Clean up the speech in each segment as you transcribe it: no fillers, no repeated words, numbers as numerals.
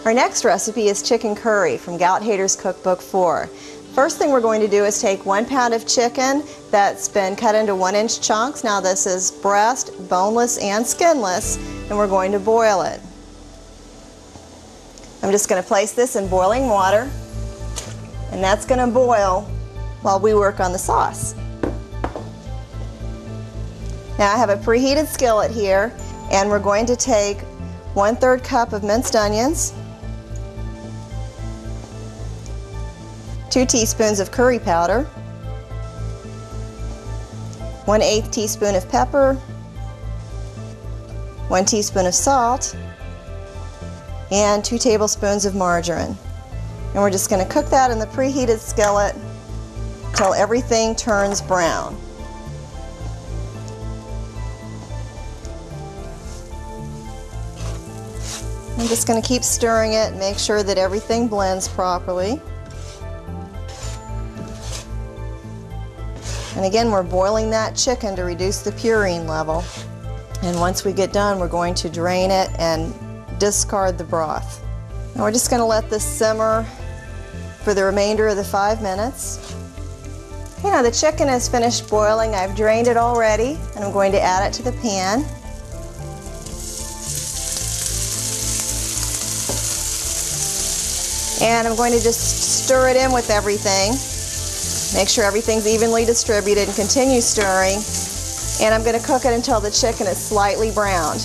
Our next recipe is chicken curry from Gout Haters Cookbook 4. First thing we're going to do is take 1 pound of chicken that's been cut into 1-inch chunks. Now this is breast, boneless and skinless, and we're going to boil it. I'm just going to place this in boiling water, and that's going to boil while we work on the sauce. Now I have a preheated skillet here, and we're going to take 1/3 cup of minced onions, 2 teaspoons of curry powder, 1/8 teaspoon of pepper, 1 teaspoon of salt, and 2 tablespoons of margarine. And we're just going to cook that in the preheated skillet until everything turns brown. I'm just going to keep stirring it and make sure that everything blends properly. And again, we're boiling that chicken to reduce the purine level. And once we get done, we're going to drain it and discard the broth. Now we're just going to let this simmer for the remainder of the 5 minutes. Okay, now the chicken is finished boiling. I've drained it already, and I'm going to add it to the pan. And I'm going to just stir it in with everything. Make sure everything's evenly distributed and continue stirring. And I'm going to cook it until the chicken is slightly browned.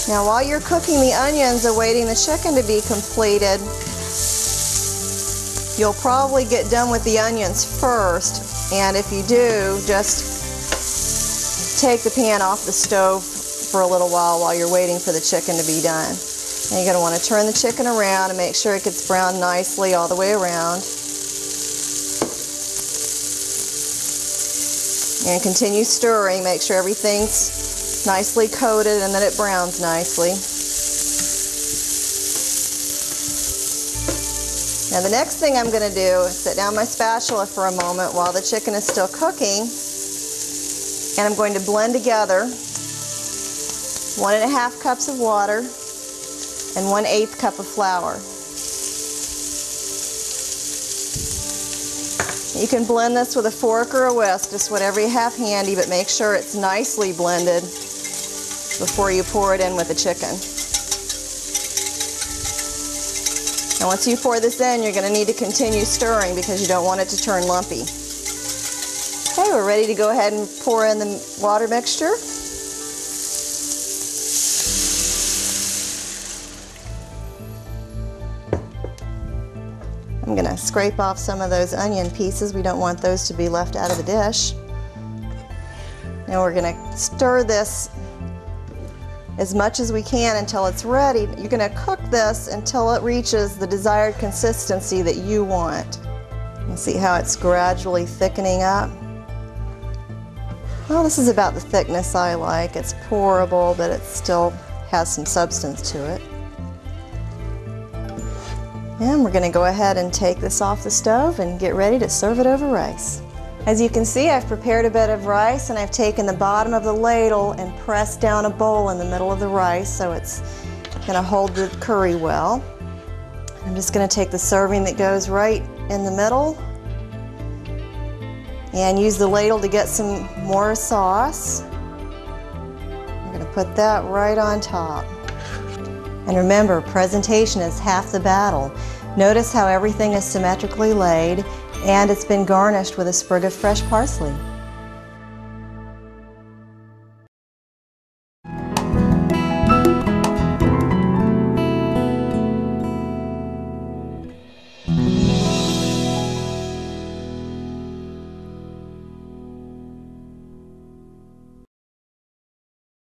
Now while you're cooking the onions, awaiting the chicken to be completed, you'll probably get done with the onions first. And if you do, just take the pan off the stove for a little while you're waiting for the chicken to be done. Now you're going to want to turn the chicken around and make sure it gets browned nicely all the way around. And continue stirring, make sure everything's nicely coated and that it browns nicely. Now the next thing I'm going to do is set down my spatula for a moment while the chicken is still cooking, and I'm going to blend together 1.5 cups of water and 1/8 cup of flour. You can blend this with a fork or a whisk, just whatever you have handy, but make sure it's nicely blended before you pour it in with the chicken. Now once you pour this in, you're going to need to continue stirring because you don't want it to turn lumpy. Okay, we're ready to go ahead and pour in the water mixture. I'm going to scrape off some of those onion pieces. We don't want those to be left out of the dish. Now we're going to stir this as much as we can until it's ready. You're going to cook this until it reaches the desired consistency that you want. You see how it's gradually thickening up? Well, this is about the thickness I like. It's pourable, but it still has some substance to it. And we're going to go ahead and take this off the stove and get ready to serve it over rice. As you can see, I've prepared a bed of rice, and I've taken the bottom of the ladle and pressed down a bowl in the middle of the rice so it's going to hold the curry well. I'm just going to take the serving that goes right in the middle and use the ladle to get some more sauce. I'm going to put that right on top. And remember, presentation is half the battle. Notice how everything is symmetrically laid, and it's been garnished with a sprig of fresh parsley.